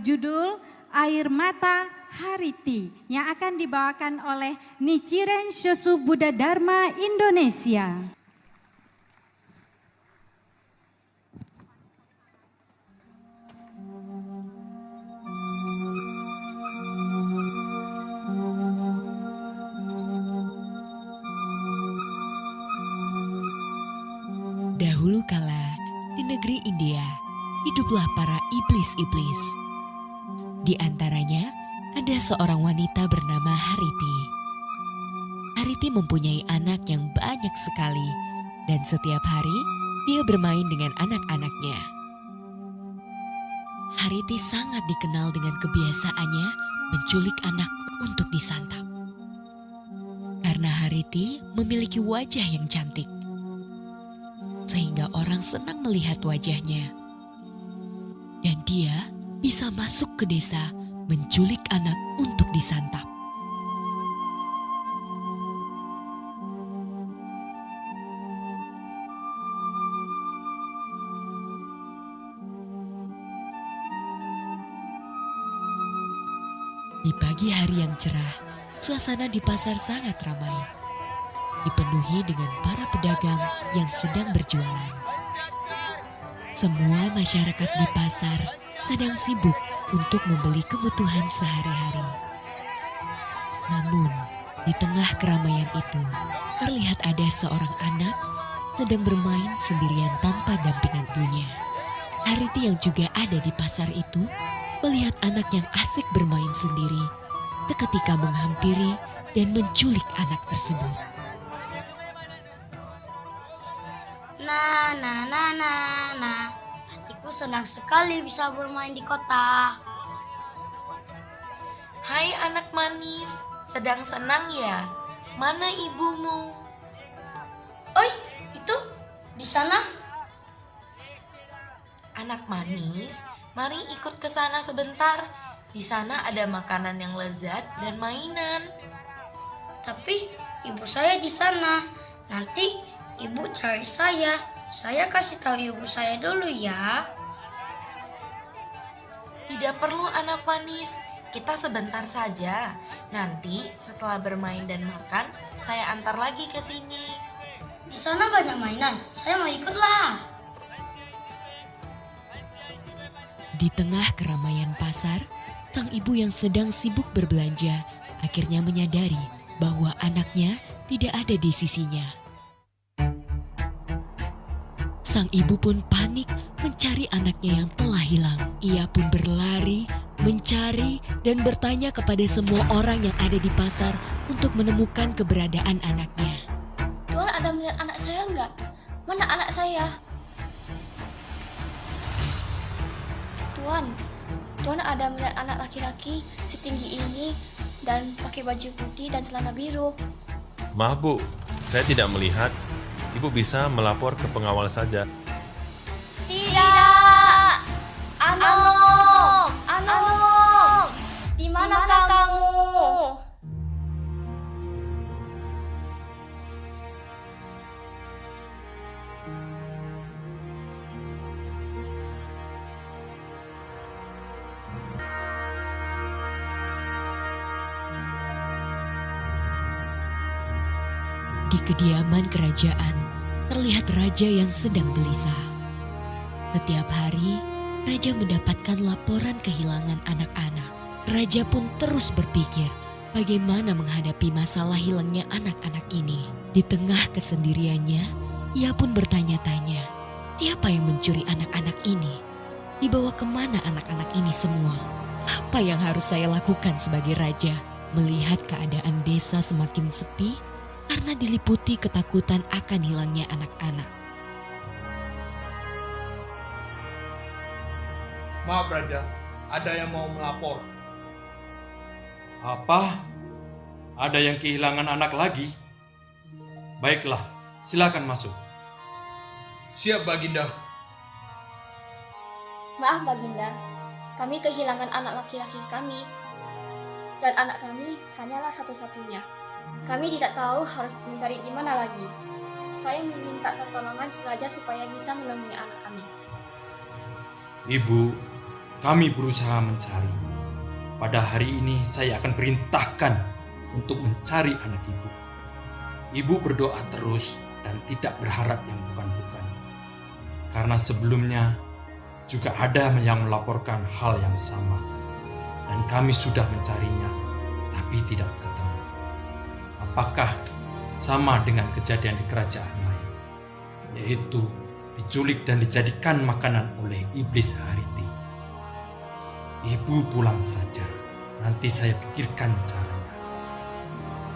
berjudul Air Mata Hariti yang akan dibawakan oleh Nichiren Shosu Buddha Dharma Indonesia. Dahulu kala, di negeri India, hiduplah para iblis-iblis. Di antaranya, ada seorang wanita bernama Hariti. Hariti mempunyai anak yang banyak sekali, dan setiap hari dia bermain dengan anak-anaknya. Hariti sangat dikenal dengan kebiasaannya menculik anak untuk disantap. Karena Hariti memiliki wajah yang cantik, sehingga orang senang melihat wajahnya. Dan dia bisa masuk ke desa menculik anak untuk disantap. Di pagi hari yang cerah, suasana di pasar sangat ramai, dipenuhi dengan para pedagang yang sedang berjualan. Semua masyarakat di pasar sedang sibuk untuk membeli kebutuhan sehari-hari. Namun, di tengah keramaian itu, terlihat ada seorang anak sedang bermain sendirian tanpa dampingan ibunya. Hariti yang juga ada di pasar itu melihat anak yang asik bermain sendiri, seketika menghampiri dan menculik anak tersebut. Nah, hatiku senang sekali bisa bermain di kota. Hai anak manis, sedang senang ya? Mana ibumu? Oi, itu di sana. Anak manis, mari ikut ke sana sebentar. Di sana ada makanan yang lezat dan mainan. Tapi ibu saya di sana. Nanti ibu cari saya. Saya kasih tahu ibu saya dulu ya. Tidak perlu anak manis, kita sebentar saja. Nanti setelah bermain dan makan, saya antar lagi ke sini. Di sana banyak mainan. Saya mau ikutlah. Di tengah keramaian pasar, sang ibu yang sedang sibuk berbelanja akhirnya menyadari bahwa anaknya tidak ada di sisinya. Sang ibu pun panik mencari anaknya yang telah hilang. Ia pun berlari, mencari, dan bertanya kepada semua orang yang ada di pasar untuk menemukan keberadaan anaknya. Tuan ada melihat anak saya enggak? Mana anak saya? Tuan ada melihat anak laki-laki setinggi ini dan pakai baju putih dan celana biru. Maaf Bu, saya tidak melihat. Ibu bisa melapor ke pengawal saja. Tidak! Anom! Di mana kamu? Di kediaman kerajaan, terlihat raja yang sedang gelisah. Setiap hari, raja mendapatkan laporan kehilangan anak-anak. Raja pun terus berpikir bagaimana menghadapi masalah hilangnya anak-anak ini. Di tengah kesendiriannya, ia pun bertanya-tanya, siapa yang mencuri anak-anak ini? Dibawa kemana anak-anak ini semua? Apa yang harus saya lakukan sebagai raja? Melihat keadaan desa semakin sepi, karena diliputi ketakutan akan hilangnya anak-anak. Maaf Raja, ada yang mau melapor. Apa? Ada yang kehilangan anak lagi? Baiklah, silakan masuk. Siap Baginda. Maaf Baginda, kami kehilangan anak laki-laki kami. Dan anak kami hanyalah satu-satunya. Kami tidak tahu harus mencari di mana lagi. Saya meminta pertolongan raja supaya bisa menemui anak kami. Ibu, Kami berusaha mencari. Pada hari ini saya akan perintahkan untuk mencari anak ibu. Ibu berdoa terus dan tidak berharap yang bukan-bukan. Karena sebelumnya juga ada yang melaporkan hal yang sama. Dan kami sudah mencarinya, tapi tidak ketemu. Apakah sama dengan kejadian di kerajaan lain, yaitu diculik dan dijadikan makanan oleh iblis Hariti? Ibu pulang saja, nanti saya pikirkan caranya.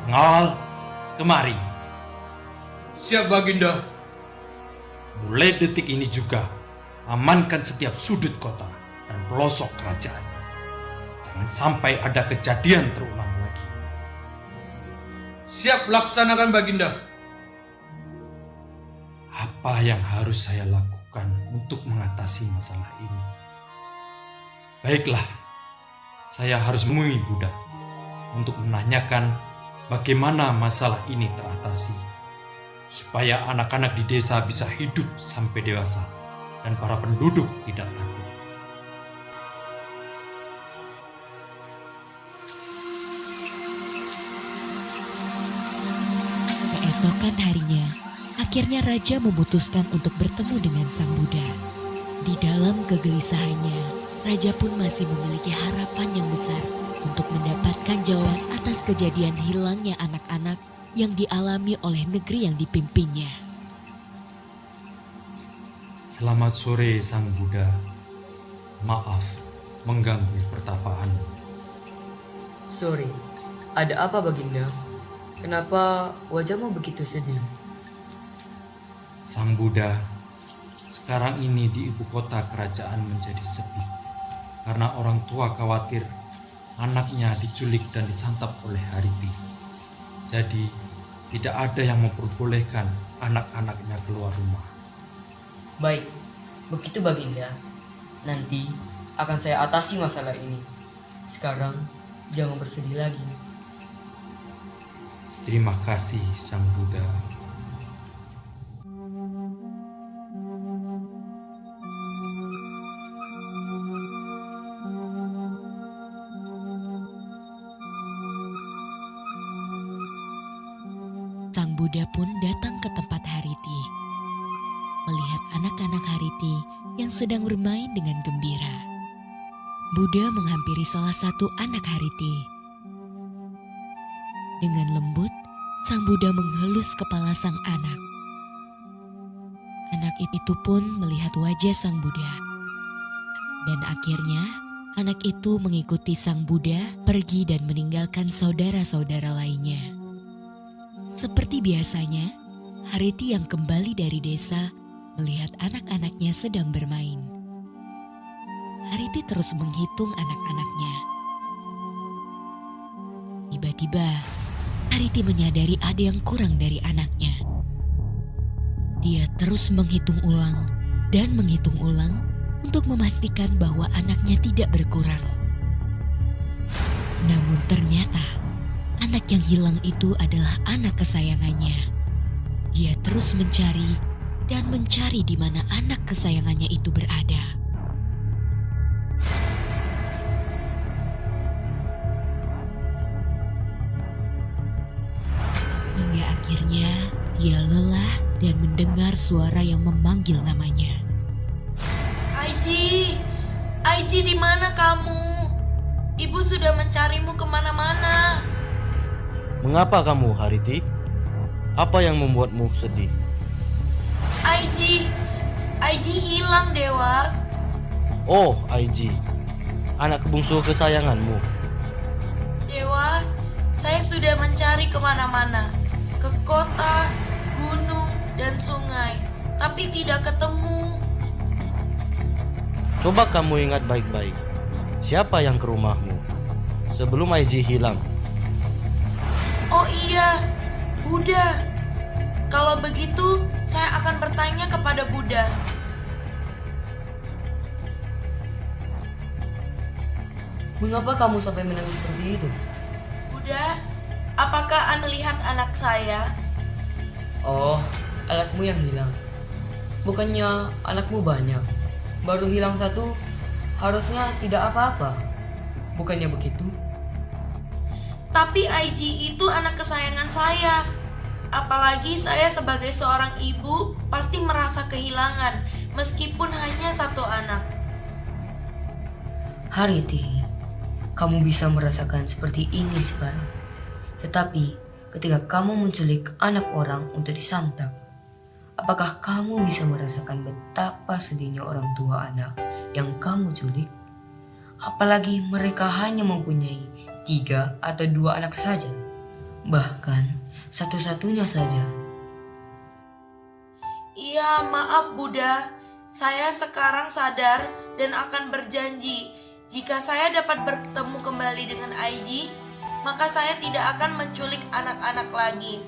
Pengawal, kemari. Siap Baginda. Mulai detik ini juga, amankan setiap sudut kota dan pelosok kerajaan. Jangan sampai ada kejadian terulang lagi. Siap laksanakan Baginda. Apa yang harus saya lakukan untuk mengatasi masalah ini? Baiklah, saya harus menemui Buddha untuk menanyakan bagaimana masalah ini teratasi, supaya anak-anak di desa bisa hidup sampai dewasa dan para penduduk tidak takut. Keesokan harinya, akhirnya raja memutuskan untuk bertemu dengan sang Buddha. Di dalam kegelisahannya, raja pun masih memiliki harapan yang besar untuk mendapatkan jawaban atas kejadian hilangnya anak-anak yang dialami oleh negeri yang dipimpinnya. Selamat sore sang Buddha. Maaf mengganggu pertapaan. Sorry, ada apa Baginda? Kenapa wajahmu begitu sedih? Sang Buddha, sekarang ini di ibu kota kerajaan menjadi sepi karena orang tua khawatir anaknya diculik dan disantap oleh Hariti. Jadi tidak ada yang memperbolehkan anak-anaknya keluar rumah. Baik, begitu Baginda. Nanti akan saya atasi masalah ini. Sekarang jangan bersedih lagi. Terima kasih sang Buddha. Sang Buddha pun datang ke tempat Hariti. Melihat anak-anak Hariti yang sedang bermain dengan gembira, Buddha menghampiri salah satu anak Hariti. Dengan lembut, sang Buddha menghelus kepala sang anak. Anak itu pun melihat wajah sang Buddha. Dan akhirnya, anak itu mengikuti sang Buddha pergi dan meninggalkan saudara-saudara lainnya. Seperti biasanya, Hariti yang kembali dari desa melihat anak-anaknya sedang bermain. Hariti terus menghitung anak-anaknya. Tiba-tiba, Hariti menyadari ada yang kurang dari anaknya. Dia terus menghitung ulang dan menghitung ulang untuk memastikan bahwa anaknya tidak berkurang. Namun ternyata, anak yang hilang itu adalah anak kesayangannya. Dia terus mencari dan mencari di mana anak kesayangannya itu berada. Hingga akhirnya dia lelah dan mendengar suara yang memanggil namanya. Aiji, Aiji di mana kamu? Ibu sudah mencarimu kemana-mana. Mengapa kamu, Hariti? Apa yang membuatmu sedih? Aiji hilang, Dewa. Oh, Aiji, anak bungsu kesayanganmu. Dewa, saya sudah mencari kemana-mana. Ke kota, gunung, dan sungai. Tapi tidak ketemu. Coba kamu ingat baik-baik. Siapa yang ke rumahmu sebelum Aiji hilang? Oh iya, Buddha. Kalau begitu, saya akan bertanya kepada Buddha. Mengapa kamu sampai menangis seperti itu? Buddha, apakah Anda lihat anak saya? Oh, anakmu yang hilang. Bukannya anakmu banyak. Baru hilang satu, harusnya tidak apa-apa. Bukannya begitu? Tapi Aiji itu anak kesayangan saya. Apalagi saya sebagai seorang ibu pasti merasa kehilangan meskipun hanya satu anak. Hariti, kamu bisa merasakan seperti ini sekarang. Tetapi ketika kamu menculik anak orang untuk disantap, apakah kamu bisa merasakan betapa sedihnya orang tua anak yang kamu culik? Apalagi mereka hanya mempunyai 3 atau 2 anak saja. Bahkan satu-satunya saja. Iya, maaf Buddha. Saya sekarang sadar dan akan berjanji jika saya dapat bertemu kembali dengan Aiji, maka saya tidak akan menculik anak-anak lagi.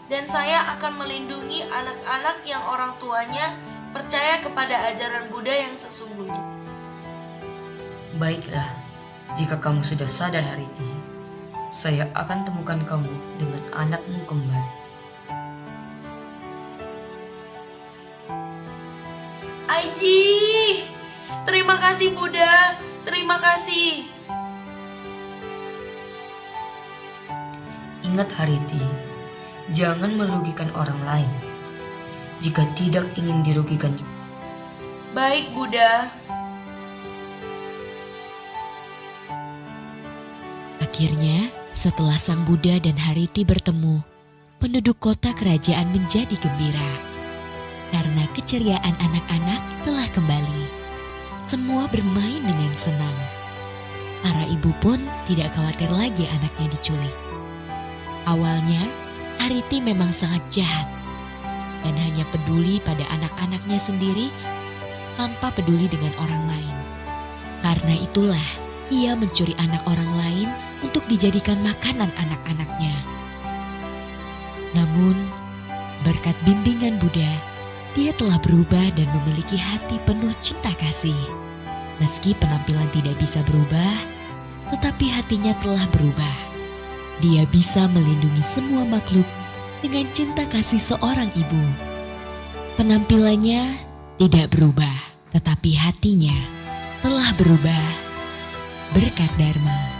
Dan saya akan melindungi anak-anak yang orang tuanya percaya kepada ajaran Buddha yang sesungguhnya. Baiklah, jika kamu sudah sadar Hariti, saya akan temukan kamu dengan anakmu kembali. Aiji! Terima kasih Buddha, terima kasih. Ingat Hariti, jangan merugikan orang lain jika tidak ingin dirugikan juga. Baik Buddha. Akhirnya, setelah Sang Buddha dan Hariti bertemu, penduduk kota kerajaan menjadi gembira. Karena keceriaan anak-anak telah kembali. Semua bermain dengan senang. Para ibu pun tidak khawatir lagi anaknya diculik. Awalnya, Hariti memang sangat jahat dan hanya peduli pada anak-anaknya sendiri tanpa peduli dengan orang lain. Karena itulah, ia mencuri anak orang lain untuk dijadikan makanan anak-anaknya. Namun, berkat bimbingan Buddha, dia telah berubah dan memiliki hati penuh cinta kasih. Meski penampilan tidak bisa berubah, tetapi hatinya telah berubah. Dia bisa melindungi semua makhluk dengan cinta kasih seorang ibu. Penampilannya tidak berubah, tetapi hatinya telah berubah berkat Dharma.